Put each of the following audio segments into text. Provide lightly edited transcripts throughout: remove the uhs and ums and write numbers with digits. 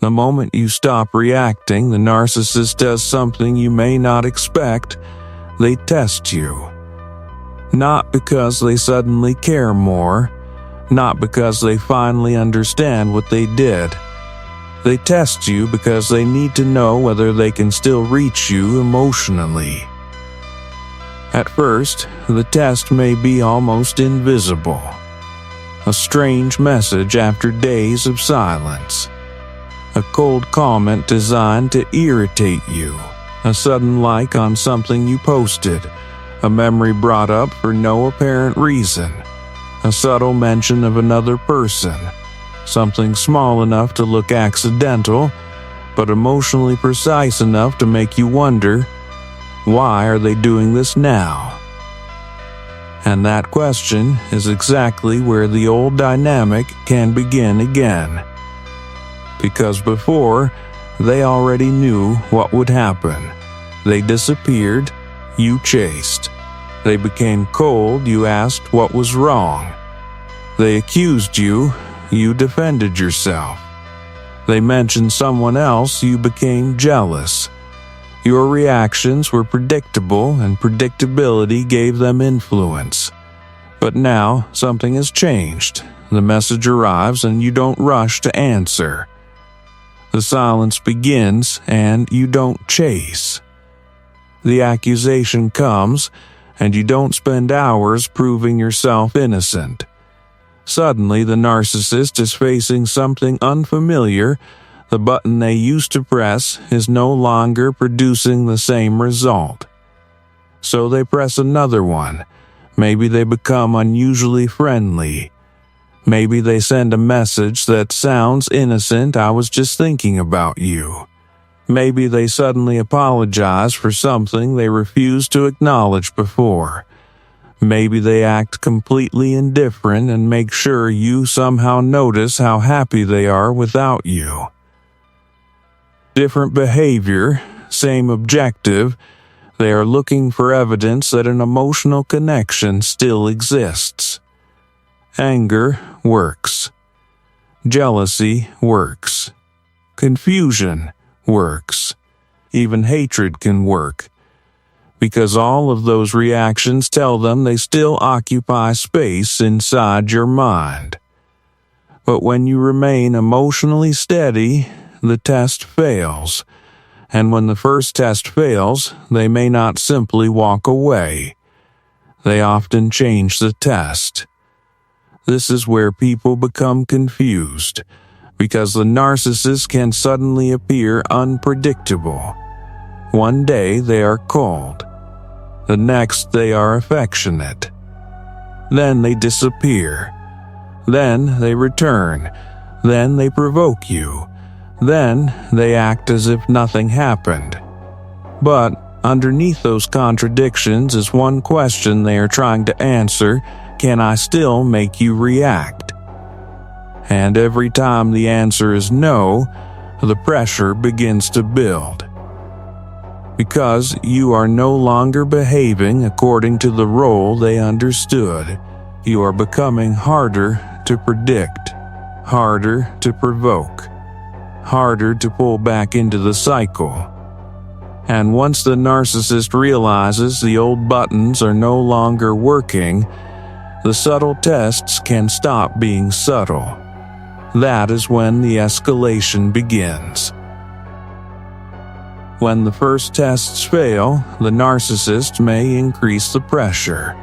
The moment you stop reacting, the narcissist does something you may not expect. They test you. Not because they suddenly care more, not because they finally understand what they did. They test you because they need to know whether they can still reach you emotionally. At first, the test may be almost invisible. A strange message after days of silence. A cold comment designed to irritate you. A sudden like on something you posted. A memory brought up for no apparent reason. A subtle mention of another person. Something small enough to look accidental, but emotionally precise enough to make you wonder, why are they doing this now? And that question is exactly where the old dynamic can begin again. Because before, they already knew what would happen. They disappeared, you chased. They became cold, you asked what was wrong. They accused you, you defended yourself. They mentioned someone else, you became jealous. Your reactions were predictable, and predictability gave them influence. But now, something has changed. The message arrives and you don't rush to answer. The silence begins and you don't chase. The accusation comes and you don't spend hours proving yourself innocent. Suddenly, the narcissist is facing something unfamiliar. The button they used to press is no longer producing the same result. So they press another one. Maybe they become unusually friendly. Maybe they send a message that sounds innocent, I was just thinking about you. Maybe they suddenly apologize for something they refused to acknowledge before. Maybe they act completely indifferent and make sure you somehow notice how happy they are without you. Different behavior, same objective. They are looking for evidence that an emotional connection still exists. Anger works. Jealousy works. Confusion works. Even hatred can work. Because all of those reactions tell them they still occupy space inside your mind. But when you remain emotionally steady, the test fails. And when the first test fails, they may not simply walk away. They often change the test. This is where people become confused, because the narcissist can suddenly appear unpredictable. One day they are cold. The next they are affectionate. Then they disappear. Then they return. Then they provoke you. Then they act as if nothing happened. But underneath those contradictions is one question they are trying to answer: can I still make you react? And every time the answer is no, the pressure begins to build. Because you are no longer behaving according to the role they understood. You are becoming harder to predict, harder to provoke, harder to pull back into the cycle. And once the narcissist realizes the old buttons are no longer working, the subtle tests can stop being subtle. That is when the escalation begins. When the first tests fail, the narcissist may increase the pressure.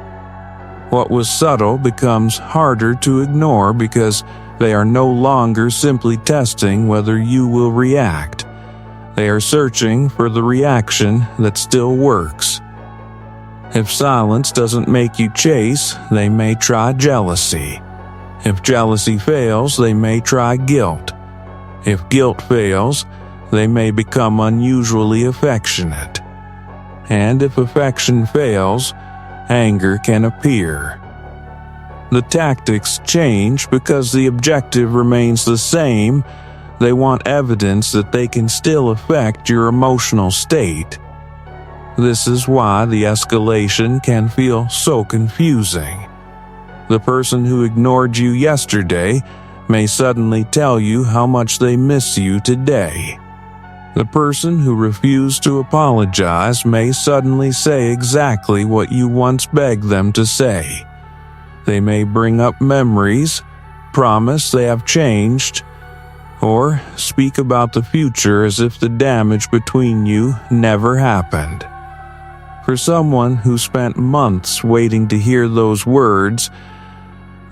What was subtle becomes harder to ignore because they are no longer simply testing whether you will react. They are searching for the reaction that still works. If silence doesn't make you chase, they may try jealousy. If jealousy fails, they may try guilt. If guilt fails, they may become unusually affectionate. And if affection fails, anger can appear. The tactics change because the objective remains the same. They want evidence that they can still affect your emotional state. This is why the escalation can feel so confusing. The person who ignored you yesterday may suddenly tell you how much they miss you today. The person who refused to apologize may suddenly say exactly what you once begged them to say. They may bring up memories, promise they have changed, or speak about the future as if the damage between you never happened. For someone who spent months waiting to hear those words,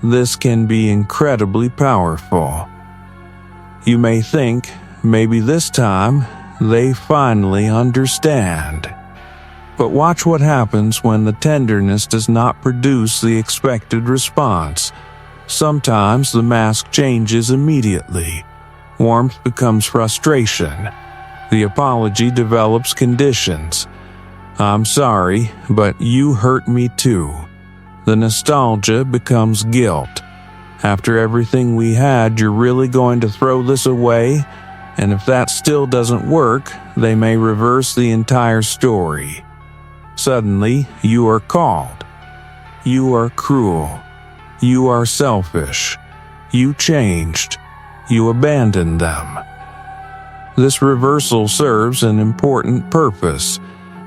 this can be incredibly powerful. You may think, maybe this time they finally understand. But watch what happens when the tenderness does not produce the expected response. Sometimes the mask changes immediately. Warmth becomes frustration. The apology develops conditions. I'm sorry, but you hurt me too. The nostalgia becomes guilt. After everything we had, you're really going to throw this away? And if that still doesn't work, they may reverse the entire story. Suddenly, you are called. You are cruel. You are selfish. You changed. You abandoned them. This reversal serves an important purpose.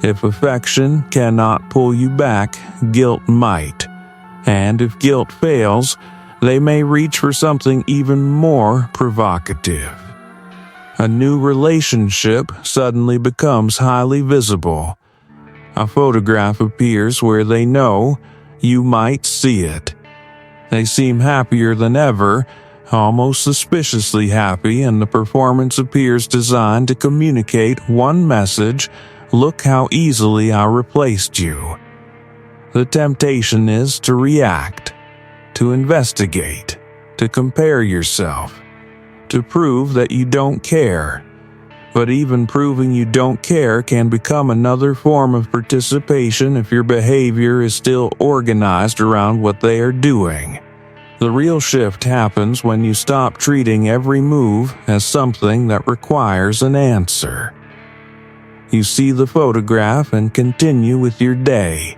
If affection cannot pull you back, guilt might. And if guilt fails, they may reach for something even more provocative. A new relationship suddenly becomes highly visible. A photograph appears where they know you might see it. They seem happier than ever, almost suspiciously happy, and the performance appears designed to communicate one message: look how easily I replaced you. The temptation is to react, to investigate, to compare yourself, to prove that you don't care. But even proving you don't care can become another form of participation if your behavior is still organized around what they are doing. The real shift happens when you stop treating every move as something that requires an answer. You see the photograph and continue with your day.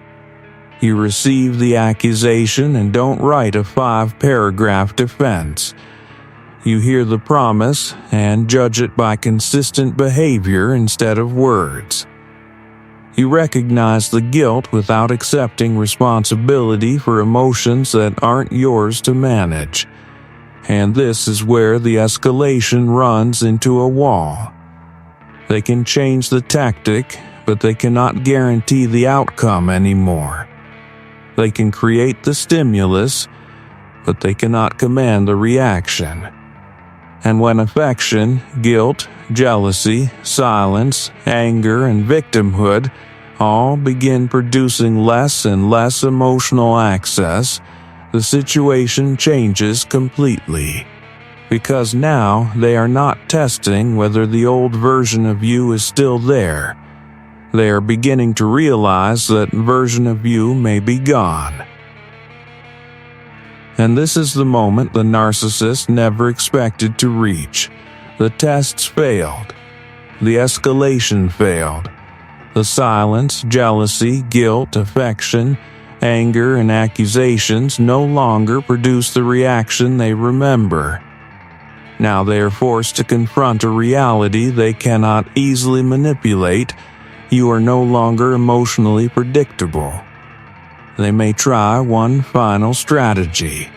You receive the accusation and don't write a 5-paragraph defense. You hear the promise and judge it by consistent behavior instead of words. You recognize the guilt without accepting responsibility for emotions that aren't yours to manage. And this is where the escalation runs into a wall. They can change the tactic, but they cannot guarantee the outcome anymore. They can create the stimulus, but they cannot command the reaction. And when affection, guilt, jealousy, silence, anger, and victimhood all begin producing less and less emotional access, the situation changes completely. Because now they are not testing whether the old version of you is still there. They are beginning to realize that version of you may be gone. And this is the moment the narcissist never expected to reach. The tests failed. The escalation failed. The silence, jealousy, guilt, affection, anger, and accusations no longer produce the reaction they remember. Now they are forced to confront a reality they cannot easily manipulate. You are no longer emotionally predictable. They may try one final strategy.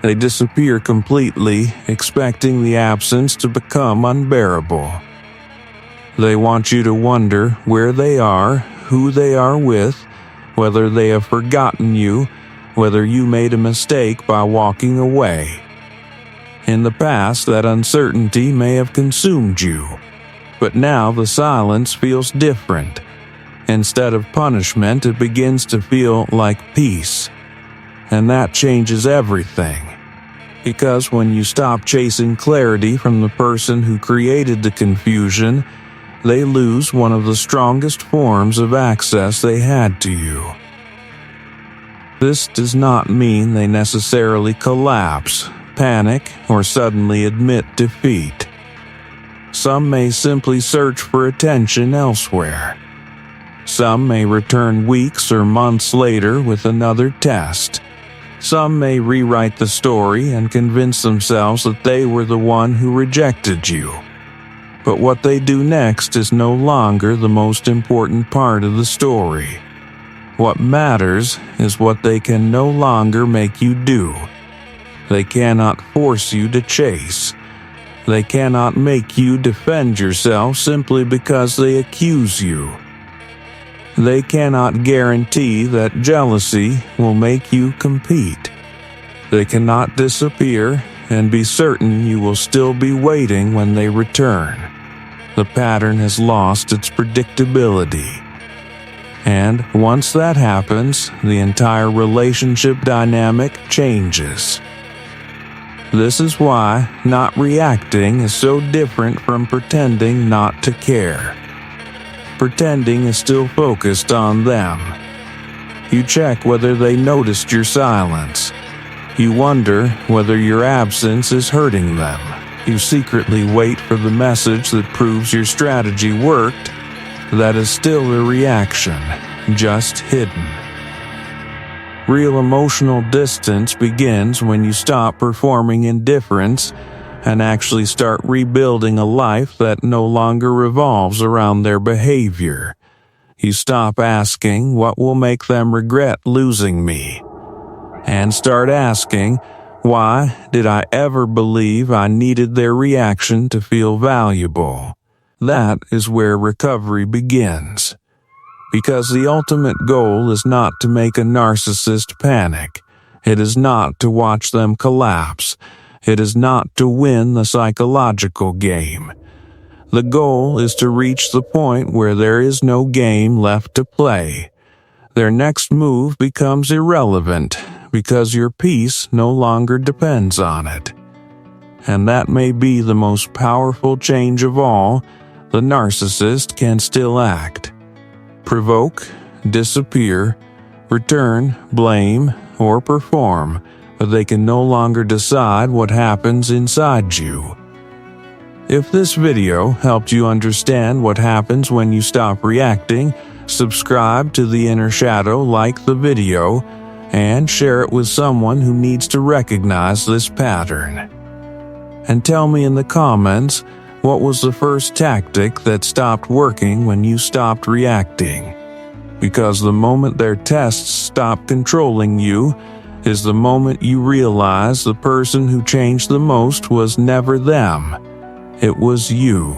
They disappear completely, expecting the absence to become unbearable. They want you to wonder where they are, who they are with, whether they have forgotten you, whether you made a mistake by walking away. In the past, that uncertainty may have consumed you, but now the silence feels different. Instead of punishment, it begins to feel like peace. And that changes everything. Because when you stop chasing clarity from the person who created the confusion, they lose one of the strongest forms of access they had to you. This does not mean they necessarily collapse, panic, or suddenly admit defeat. Some may simply search for attention elsewhere. Some may return weeks or months later with another test. Some may rewrite the story and convince themselves that they were the one who rejected you. But what they do next is no longer the most important part of the story. What matters is what they can no longer make you do. They cannot force you to chase. They cannot make you defend yourself simply because they accuse you. They cannot guarantee that jealousy will make you compete. They cannot disappear and be certain you will still be waiting when they return. The pattern has lost its predictability. And once that happens, the entire relationship dynamic changes. This is why not reacting is so different from pretending not to care. Pretending is still focused on them. You check whether they noticed your silence. You wonder whether your absence is hurting them. You secretly wait for the message that proves your strategy worked. That is still a reaction, just hidden. Real emotional distance begins when you stop performing indifference and actually start rebuilding a life that no longer revolves around their behavior. You stop asking what will make them regret losing me, and start asking, why did I ever believe I needed their reaction to feel valuable? That is where recovery begins. Because the ultimate goal is not to make a narcissist panic. It is not to watch them collapse. It is not to win the psychological game. The goal is to reach the point where there is no game left to play. Their next move becomes irrelevant because your peace no longer depends on it. And that may be the most powerful change of all. The narcissist can still act. Provoke, disappear, return, blame, or perform, but they can no longer decide what happens inside you. If this video helped you understand what happens when you stop reacting, subscribe to The Inner Shadow, like the video, and share it with someone who needs to recognize this pattern. And tell me in the comments, what was the first tactic that stopped working when you stopped reacting? Because the moment their tests stop controlling you is the moment you realize the person who changed the most was never them. It was you.